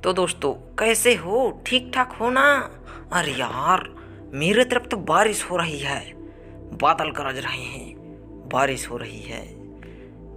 तो दोस्तों कैसे हो, ठीक ठाक हो ना। अरे यार, मेरे तरफ तो बारिश हो रही है, बादल गरज रहे हैं, बारिश हो रही है।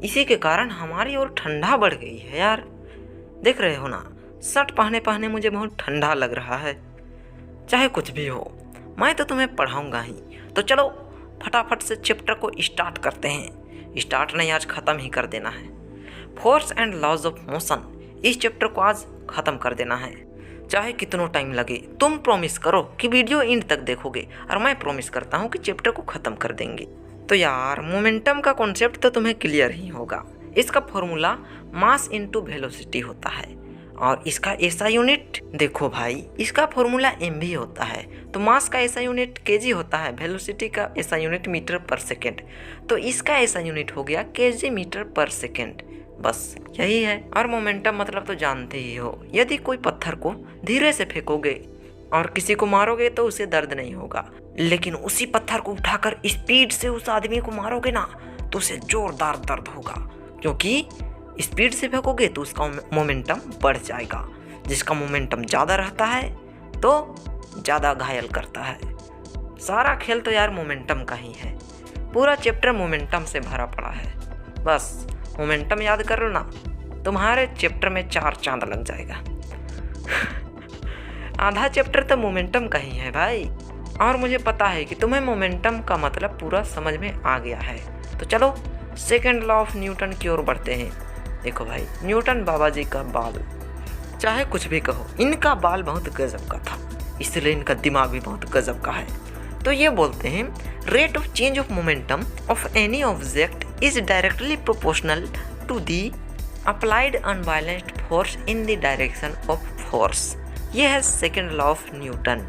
इसी के कारण हमारी ओर ठंडा बढ़ गई है यार। देख रहे हो ना, शर्ट पहने पहने मुझे बहुत ठंडा लग रहा है। चाहे कुछ भी हो, मैं तो तुम्हें पढ़ाऊंगा ही। तो चलो फटाफट से चैप्टर को स्टार्ट करते हैं। स्टार्ट नहीं, आज ख़त्म ही कर देना है। Force and laws of motion, इस चैप्टर को आज ख़त्म कर देना है, चाहे कितना टाइम लगे। तुम प्रॉमिस करो कि वीडियो एंड तक देखोगे और मैं प्रॉमिस करता हूँ कि चैप्टर को ख़त्म कर देंगे। तो यार, मोमेंटम का कॉन्सेप्ट तो तुम्हें क्लियर ही होगा। इसका फॉर्मूला मास इनटू वेलोसिटी होता है और इसका एसआई यूनिट देखो भाई, इसका फॉर्मूला एमवी होता है। तो मास का एसआई यूनिट केजी होता है, वेलोसिटी का एसआई यूनिट मीटर पर सेकेंड। तो इसका एसआई यूनिट हो गया केजी मीटर पर सेकेंड। बस यही है। और मोमेंटम मतलब तो जानते ही हो, यदि कोई पत्थर को धीरे से फेंकोगे और किसी को मारोगे तो उसे दर्द नहीं होगा, लेकिन उसी पत्थर को उठाकर स्पीड से उस आदमी को मारोगे ना तो उसे जोरदार दर्द होगा, क्योंकि स्पीड से फेंकोगे तो उसका मोमेंटम बढ़ जाएगा। जिसका मोमेंटम ज़्यादा रहता है तो ज़्यादा घायल करता है। सारा खेल तो यार मोमेंटम का ही है। पूरा चैप्टर मोमेंटम से भरा पड़ा है। बस मोमेंटम याद कर लो ना, तुम्हारे चैप्टर में 4 चांद लग जाएगा। आधा चैप्टर तो मोमेंटम का ही है भाई। और मुझे पता है कि तुम्हें मोमेंटम का मतलब पूरा समझ में आ गया है। तो चलो सेकेंड लॉ ऑफ न्यूटन की ओर बढ़ते हैं। देखो भाई, न्यूटन बाबा जी का बाल, चाहे कुछ भी कहो, इनका बाल बहुत गजब का था, इसलिए इनका दिमाग भी बहुत गजब का है। तो ये बोलते हैं, rate of change of momentum of any object is directly proportional to the applied unbalanced force in the direction of force. ये है सेकेंड लॉ ऑफ न्यूटन।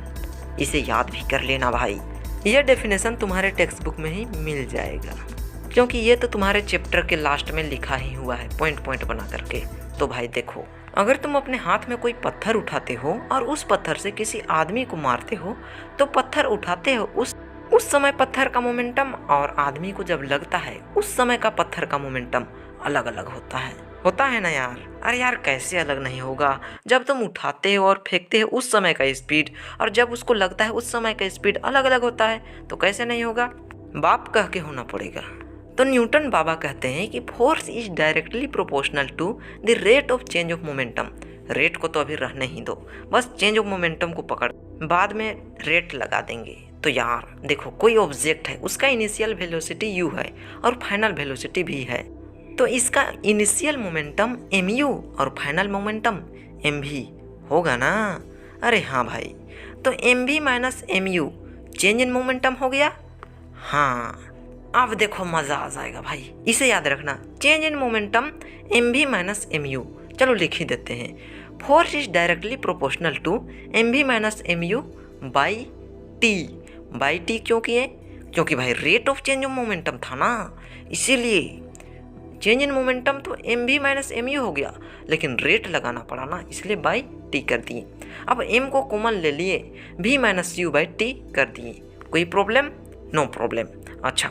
इसे याद भी कर लेना भाई। यह डेफिनेशन तुम्हारे टेक्स्ट बुक में ही मिल जाएगा, क्योंकि ये तो तुम्हारे चैप्टर के लास्ट में लिखा ही हुआ है, पॉइंट पॉइंट बना करके। तो भाई देखो, अगर तुम अपने हाथ में कोई पत्थर उठाते हो और उस पत्थर से किसी आदमी को मारते हो, तो पत्थर उठाते हो उस समय पत्थर का मोमेंटम और आदमी को जब लगता है उस समय का पत्थर का मोमेंटम अलग अलग होता है ना यार। अरे यार, कैसे अलग नहीं होगा? जब तुम उठाते हो और फेंकते हो उस समय का स्पीड और जब उसको लगता है उस समय का स्पीड अलग अलग होता है, तो कैसे नहीं होगा? बाप कह के होना पड़ेगा। तो न्यूटन बाबा कहते हैं कि force is directly proportional to the rate of change of momentum. Rate को तो अभी रहने ही दो, बस चेंज ऑफ मोमेंटम को पकड़, बाद में रेट लगा देंगे। तो यार देखो, कोई ऑब्जेक्ट है, उसका इनिशियल वेलोसिटी u है और फाइनल वेलोसिटी v है। तो इसका इनिशियल मोमेंटम mu और फाइनल मोमेंटम mv होगा ना। अरे हाँ भाई, तो mv minus mu change in momentum हो गया। हाँ, अब देखो मज़ा आ जाएगा भाई। इसे याद रखना, change in momentum mv minus mu। चलो लिख ही देते हैं। Force is directly proportional to mv minus mu by t क्यों किए? क्योंकि भाई rate of change of momentum था ना, इसीलिए चेंज इन मोमेंटम तो mv माइनस mu हो गया, लेकिन रेट लगाना पड़ा ना, इसलिए बाई टी कर दिए। अब m को कॉमन ले लिए, v minus u by T कर दिए। कोई प्रॉब्लम? No problem. अच्छा,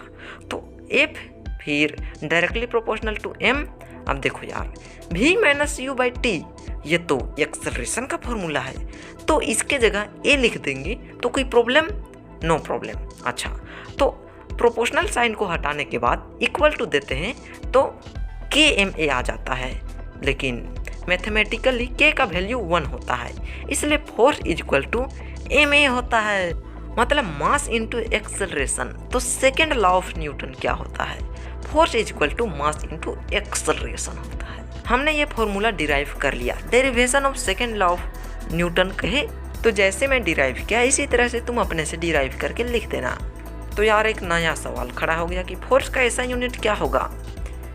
तो f फिर डायरेक्टली प्रोपोर्शनल टू m। अब देखो यार, v minus u by T, ये तो एक्सेलरेशन का फॉर्मूला है, तो इसके जगह a लिख देंगे। तो कोई प्रॉब्लम? No problem. अच्छा, तो प्रोपोर्शनल साइन को हटाने के बाद इक्वल टू देते हैं तो kma आ जाता है, लेकिन मैथमेटिकली k का वैल्यू 1 होता है, इसलिए force is equal to ma होता है, मतलब मास इनटू एक्सेलरेशन। तो सेकेंड लॉ ऑफ न्यूटन क्या होता है? Force is equal to mass into acceleration होता है। हमने ये फॉर्मूला डिराइव कर लिया, derivation of second law of Newton कहे तो जैसे मैं डिराइव किया इसी तरह से तुम अपने से डिराइव करके लिख देना। तो यार एक नया सवाल खड़ा हो गया कि फोर्स का ऐसा यूनिट क्या होगा?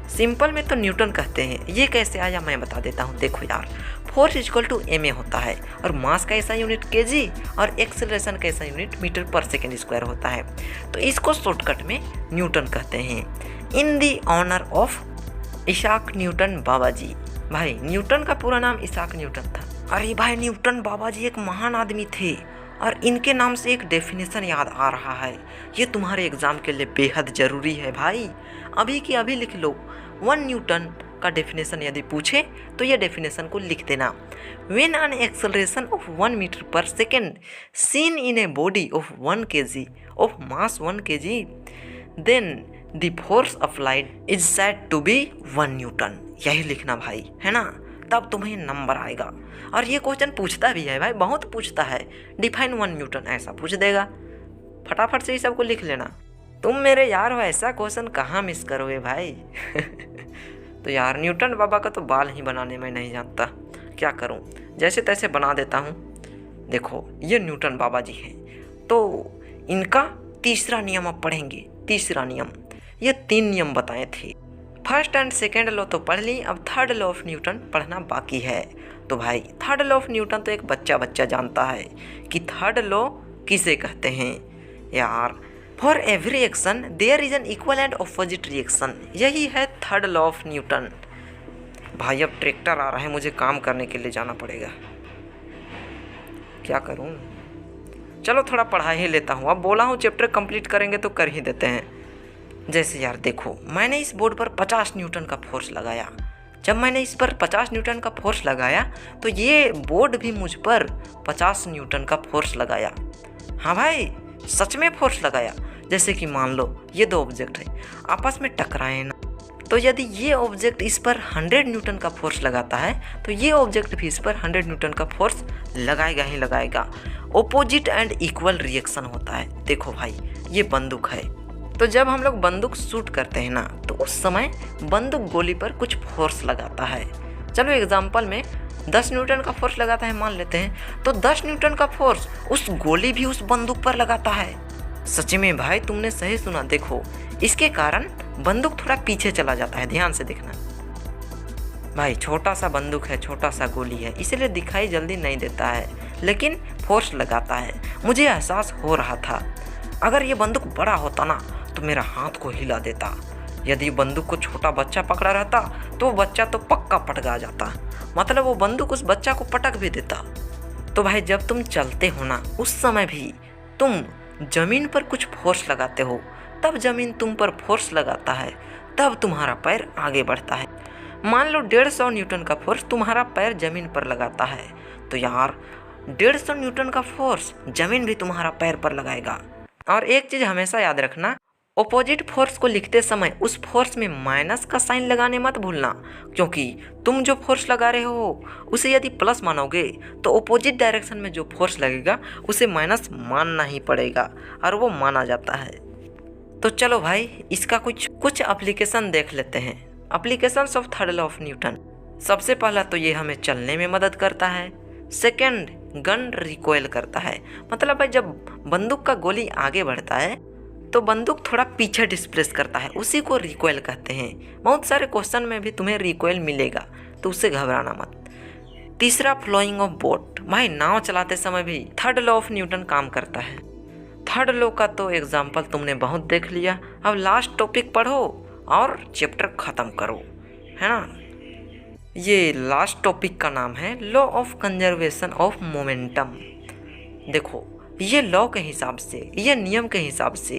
सिंपल में तो न्यूटन कहते हैं, ये कैसे आया मैं बता देता हूँ। देखो यार, फोर्स इक्वल टू ma होता है और मास का ऐसा यूनिट kg और एक्सेलरेशन का ऐसा यूनिट मीटर पर सेकेंड स्क्वायर होता है। तो इसको शॉर्टकट में न्यूटन कहते हैं। इन दी ऑनर ऑफ इसाक न्यूटन बाबा जी। भाई न्यूटन का पूरा नाम इसाक न्यूटन था। अरे भाई, न्यूटन बाबा जी एक महान आदमी थे और इनके नाम से एक डेफिनेशन याद आ रहा है। ये तुम्हारे एग्जाम के लिए बेहद ज़रूरी है भाई, अभी की अभी लिख लो। 1 न्यूटन का डेफिनेशन यदि पूछे तो ये डेफिनेशन को लिख देना। When an acceleration of 1 meter per second seen in a body of 1 kg of mass 1 kg, then the force applied is said to be 1 Newton. यही लिखना भाई, है ना, तब तुम्हें नंबर आएगा। और ये क्वेश्चन पूछता भी है भाई, बहुत पूछता है। डिफाइन 1 न्यूटन ऐसा पूछ देगा, फटाफट से ही सबको लिख लेना। तुम मेरे यार हो, ऐसा क्वेश्चन कहाँ मिस करोगे भाई। तो यार न्यूटन बाबा का तो बाल ही बनाने में नहीं जानता, क्या करूं, जैसे तैसे बना देता हूं। देखो ये न्यूटन बाबा जी हैं, तो इनका तीसरा नियम अब पढ़ेंगे। तीसरा नियम, ये 3 नियम बताए थे। फर्स्ट एंड सेकेंड लॉ तो पढ़ ली, अब थर्ड लॉ ऑफ न्यूटन पढ़ना बाकी है। तो भाई थर्ड लॉ ऑफ न्यूटन तो एक बच्चा जानता है कि थर्ड लॉ किसे कहते हैं यार। For every action there is an equal and opposite reaction, यही है थर्ड लॉ ऑफ न्यूटन। भाई अब ट्रैक्टर आ रहा है, मुझे काम करने के लिए जाना पड़ेगा, क्या करूं। चलो थोड़ा पढ़ा ही लेता हूं, अब बोला हूं चैप्टर कंप्लीट करेंगे तो कर ही देते हैं। जैसे यार देखो, मैंने इस बोर्ड पर 50 न्यूटन का फोर्स लगाया। जब मैंने इस पर 50 न्यूटन का फोर्स लगाया तो ये बोर्ड भी मुझ पर 50 न्यूटन का फोर्स लगाया। हाँ भाई सच में फोर्स लगाया। जैसे कि मान लो ये 2 ऑब्जेक्ट है, आपस में टकराए ना, तो यदि ये ऑब्जेक्ट इस पर 100 न्यूटन का फोर्स लगाता है तो ये ऑब्जेक्ट भी इस पर 100 न्यूटन का फोर्स लगाएगा ही लगाएगा। ओपोजिट एंड इक्वल रिएक्शन होता है। देखो भाई ये बंदूक है, तो जब हम लोग बंदूक शूट करते हैं ना, तो उस समय बंदूक गोली पर कुछ फोर्स लगाता है। चलो एग्जाम्पल में 10 न्यूटन का फोर्स लगाता है मान लेते हैं, तो 10 न्यूटन का फोर्स उस गोली भी उस बंदूक पर लगाता है। सच में भाई तुमने सही सुना। देखो इसके कारण बंदूक थोड़ा पीछे चला जाता है, ध्यान से देखना भाई। छोटा सा बंदूक है, छोटा सा गोली है, इसलिए दिखाई जल्दी नहीं देता है, लेकिन फोर्स लगाता है। मुझे एहसास हो रहा था अगर ये बंदूक बड़ा होता ना तो मेरा हाथ को हिला देता। यदि बंदूक को छोटा बच्चा पकड़ा रहता तो वो बच्चा तो पक्का पटका जाता, मतलब वो बंदूक उस बच्चा को पटक भी देता। तो भाई जब तुम चलते हो ना, उस समय भी तुम जमीन पर कुछ फोर्स लगाते हो, तब जमीन तुम पर फोर्स लगाता है, तब तुम्हारा पैर आगे बढ़ता है। मान लो 150 न्यूटन का फोर्स तुम्हारा पैर जमीन पर लगाता है, तो यार 150 न्यूटन का फोर्स जमीन भी तुम्हारा पैर पर लगाएगा। और एक चीज़ हमेशा याद रखना, ओपोजिट फोर्स को लिखते समय उस फोर्स में माइनस का साइन लगाने मत भूलना, क्योंकि तुम जो फोर्स लगा रहे हो उसे यदि प्लस मानोगे तो ओपोजिट डायरेक्शन में जो फोर्स लगेगा उसे माइनस मानना ही पड़ेगा, और वो माना जाता है। तो चलो भाई इसका कुछ एप्लीकेशन देख लेते हैं। Applications of third law of Newton. सबसे पहला तो ये हमें चलने में मदद करता है। सेकेंड, गन रिकॉइल करता है, मतलब भाई जब बंदूक का गोली आगे बढ़ता है तो बंदूक थोड़ा पीछे डिस्प्लेस करता है, उसी को रिकॉइल कहते हैं। बहुत सारे क्वेश्चन में भी तुम्हें रिकॉइल मिलेगा, तो उससे घबराना मत। तीसरा, फ्लोइंग ऑफ बोट। भाई नाव चलाते समय भी थर्ड लॉ ऑफ न्यूटन काम करता है। थर्ड लॉ का तो एग्जाम्पल तुमने बहुत देख लिया, अब लास्ट टॉपिक पढ़ो और चैप्टर ख़त्म करो, है ना। ये लास्ट टॉपिक का नाम है law of conservation of momentum. देखो ये लॉ के हिसाब से, ये नियम के हिसाब से,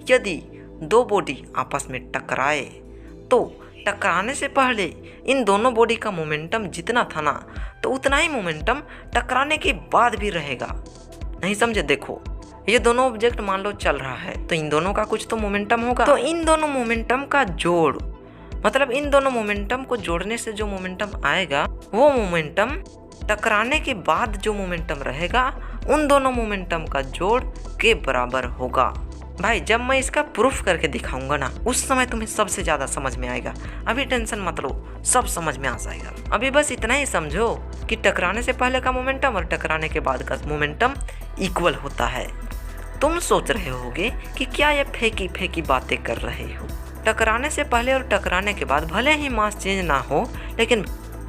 यदि 2 बॉडी आपस में टकराए तो टकराने से पहले इन दोनों बॉडी का मोमेंटम जितना था ना, तो उतना ही मोमेंटम टकराने के बाद भी रहेगा। नहीं समझे। देखो ये दोनों ऑब्जेक्ट मान लो चल रहा है, तो इन दोनों का कुछ तो मोमेंटम होगा, तो इन दोनों मोमेंटम का जोड़, मतलब इन दोनों मोमेंटम को जोड़ने से जो मोमेंटम आएगा वो मोमेंटम टकराने के बाद जो मोमेंटम रहेगा उन दोनों मोमेंटम का जोड़ के बराबर होगा। भाई जब मैं इसका प्रूफ करके दिखाऊंगा ना, उस समय तुम्हें सबसे ज़्यादा समझ में आएगा। अभी टेंशन मत लो, सब समझ में आ जाएगा। अभी बस इतना ही समझो कि टकराने से पहले का मोमेंटम और टकराने के बाद का मोमेंटम इक्वल होता है। तुम सोच रहे होगे कि क्या ये फेंकी बातें कर रहे हो। टकराने से पहले और टकराने के बाद भले ही मास चेंज ना हो,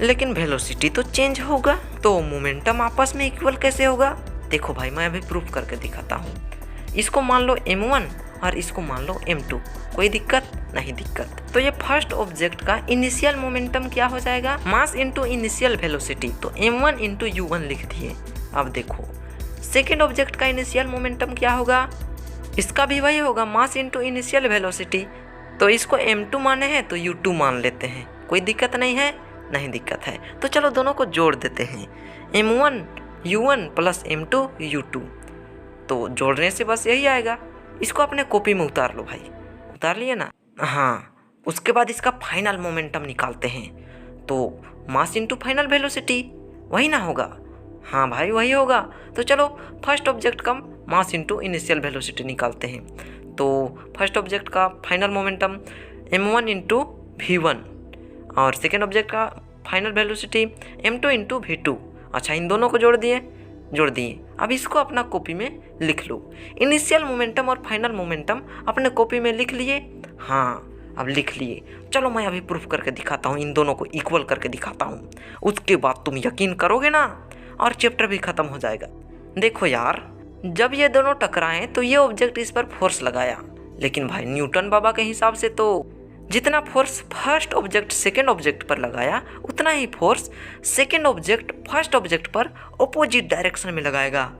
लेकिन वेलोसिटी तो चेंज होगा। तो मोमेंटम आपस में इक्वल कैसे होगा? देखो भाई मैं अभी प्रूफ करके दिखाता हूँ। इसको मान लो m1 और इसको मान लो m2, कोई दिक्कत नहीं दिक्कत। तो ये फर्स्ट ऑब्जेक्ट का इनिशियल मोमेंटम क्या हो जाएगा? मास इंटू इनिशियल वेलोसिटी, तो m1 इंटू u1 लिख दिए। अब देखो सेकेंड ऑब्जेक्ट का इनिशियल मोमेंटम क्या होगा? इसका भी वही होगा, मास इंटू इनिशियल वेलोसिटी। तो इसको m2 माने हैं तो u2 मान लेते हैं, कोई दिक्कत नहीं है, नहीं दिक्कत है। तो चलो दोनों को जोड़ देते हैं। M1 U1 plus M2 U2। तो जोड़ने से बस यही आएगा। इसको अपने कॉपी में उतार लो भाई, उतार लिए ना। हाँ, उसके बाद इसका फाइनल मोमेंटम निकालते हैं। तो मास इंटू फाइनल वेलोसिटी वही ना होगा? हाँ भाई वही होगा। तो चलो फर्स्ट ऑब्जेक्ट का मास इंटू इनिशियल वेलोसिटी निकालते हैं। तो फर्स्ट ऑब्जेक्ट का final momentum m1 into v1 और सेकेंड ऑब्जेक्ट का final velocity m2 into v2। अच्छा, इन दोनों को जोड़ दिए। अब इसको अपना कॉपी में लिख लो। इनिशियल मोमेंटम और फाइनल मोमेंटम अपने कॉपी में लिख लिए। हाँ, अब लिख लिए। चलो मैं अभी प्रूफ करके दिखाता हूँ, इन दोनों को इक्वल करके दिखाता हूँ। उसके बाद तुम यकीन करोगे ना, और चैप्टर भी ख़त्म हो जाएगा। देखो यार, जब ये दोनों टकराए तो ये ऑब्जेक्ट इस पर फोर्स लगाया, लेकिन भाई न्यूटन बाबा के हिसाब से तो जितना force first object second object पर लगाया, उतना ही force second object first object पर ऑपोजिट डायरेक्शन में लगाएगा।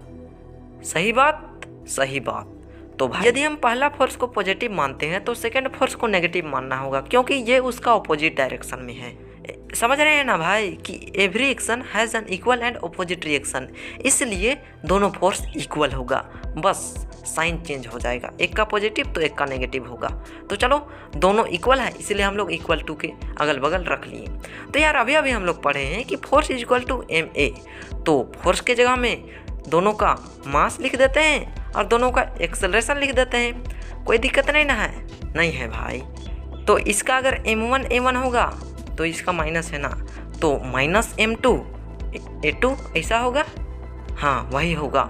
सही बात। तो भाई यदि हम पहला फोर्स को पॉजिटिव मानते हैं तो सेकेंड फोर्स को नेगेटिव मानना होगा, क्योंकि ये उसका ऑपोजिट डायरेक्शन में है। समझ रहे हैं ना भाई कि every action has an equal and opposite reaction, इसलिए दोनों फोर्स इक्वल होगा। बस साइन चेंज हो जाएगा, एक का पॉजिटिव तो एक का नेगेटिव होगा। तो चलो दोनों इक्वल है, इसलिए हम लोग इक्वल टू के अगल बगल रख लिए। तो यार अभी हम लोग पढ़े हैं कि force is equal to ma, तो फोर्स के जगह में दोनों का मास लिख देते हैं और दोनों का एक्सेलरेशन लिख देते हैं। कोई दिक्कत नहीं ना है? नहीं है भाई। तो इसका अगर m1 a1 होगा तो इसका माइनस है ना, तो माइनस m2 a2 ऐसा होगा। हाँ वही होगा।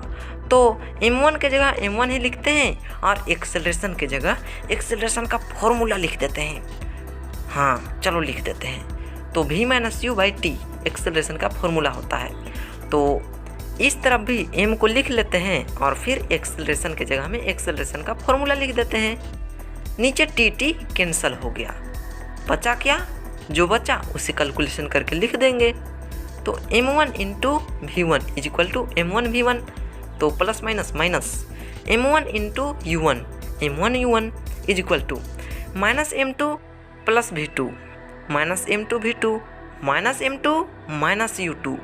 तो m1 के जगह m1 ही लिखते हैं और एक्सेलरेशन के जगह एक्सेलरेशन का फॉर्मूला लिख देते हैं। हाँ चलो लिख देते हैं। तो v minus u by T acceleration का फॉर्मूला होता है। तो इस तरफ भी m को लिख लेते हैं और फिर एक्सेलरेशन के जगह में एक्सेलरेशन का फॉर्मूला लिख देते हैं। नीचे टी कैंसिल हो गया, बचा क्या? जो बचा उसे कैलकुलेशन करके लिख देंगे। तो m1 into v1 is equal to m1 v1, तो plus minus minus m1 into u1 m1 u1 is equal to minus m2 plus v2 minus m2 v2 minus m2 minus u2,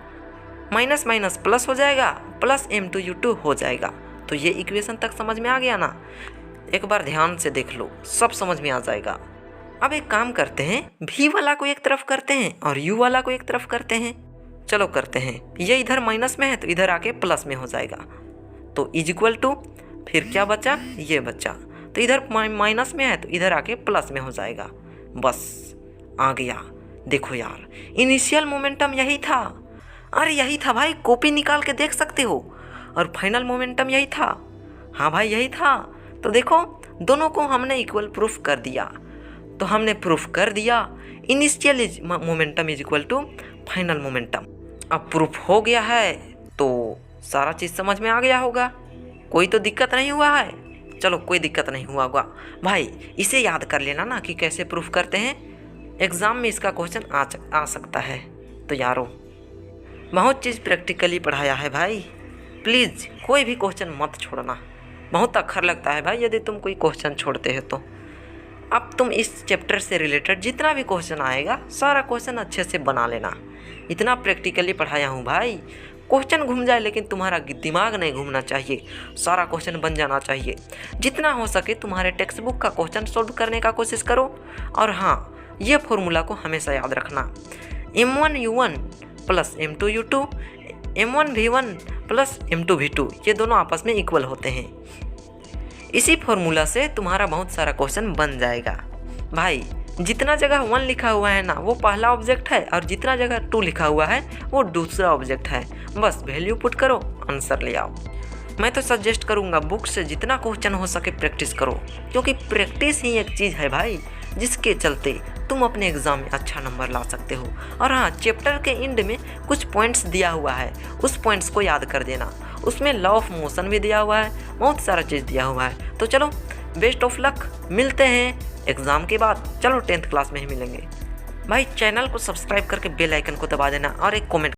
minus minus plus हो जाएगा, plus m2 u2 हो जाएगा। तो ये equation तक समझ में आ गया ना? एक बार ध्यान से देख लो, सब समझ में आ जाएगा। अब एक काम करते हैं, v वाला को एक तरफ करते हैं और u वाला को एक तरफ करते हैं। चलो करते हैं। ये इधर माइनस में है तो इधर आके प्लस में हो जाएगा। तो इज इक्वल टू फिर क्या बचा? ये बचा। तो इधर माइनस में है तो इधर आके प्लस में हो जाएगा। बस आ गया। देखो यार, इनिशियल मोमेंटम यही था। अरे यही था भाई, कॉपी निकाल के देख सकते हो। और फाइनल मोमेंटम यही था। हाँ भाई यही था। तो देखो दोनों को हमने इक्वल प्रूफ कर दिया। तो हमने प्रूफ कर दिया initial momentum is equal to final momentum. अब प्रूफ हो गया है तो सारा चीज़ समझ में आ गया होगा। कोई तो दिक्कत नहीं हुआ है? चलो कोई दिक्कत नहीं हुआ होगा भाई। इसे याद कर लेना ना कि कैसे प्रूफ करते हैं। एग्ज़ाम में इसका क्वेश्चन आ सकता है। तो यारो बहुत चीज़ प्रैक्टिकली पढ़ाया है भाई, प्लीज़ कोई भी क्वेश्चन मत छोड़ना। बहुत अखर लगता है भाई यदि तुम कोई क्वेश्चन छोड़ते हो तो। अब तुम इस चैप्टर से रिलेटेड जितना भी क्वेश्चन आएगा सारा क्वेश्चन अच्छे से बना लेना। इतना प्रैक्टिकली पढ़ाया हूँ भाई, क्वेश्चन घूम जाए लेकिन तुम्हारा दिमाग नहीं घूमना चाहिए, सारा क्वेश्चन बन जाना चाहिए। जितना हो सके तुम्हारे टेक्स्ट बुक का क्वेश्चन सॉल्व करने का कोशिश करो। और हाँ, ये फॉर्मूला को हमेशा याद रखना, m1 u1 plus m2 u2 m1 v1 plus m2 v2, ये दोनों आपस में इक्वल होते हैं। इसी फॉर्मूला से तुम्हारा बहुत सारा क्वेश्चन बन जाएगा भाई। जितना जगह 1 लिखा हुआ है ना वो पहला ऑब्जेक्ट है, और जितना जगह 2 लिखा हुआ है वो दूसरा ऑब्जेक्ट है। बस वैल्यू पुट करो, आंसर ले आओ। मैं तो सजेस्ट करूँगा बुक से जितना क्वेश्चन हो सके प्रैक्टिस करो, क्योंकि प्रैक्टिस ही एक चीज़ है भाई जिसके चलते तुम अपने एग्ज़ाम में अच्छा नंबर ला सकते हो। और हाँ, चैप्टर के एंड में कुछ पॉइंट्स दिया हुआ है, उस पॉइंट्स को याद कर देना। उसमें लॉ ऑफ मोशन भी दिया हुआ है, बहुत सारा चीज़ दिया हुआ है। तो चलो बेस्ट ऑफ लक, मिलते हैं एग्ज़ाम के बाद। चलो 10th क्लास में ही मिलेंगे भाई। चैनल को सब्सक्राइब करके बेल आइकन को दबा देना और एक कमेंट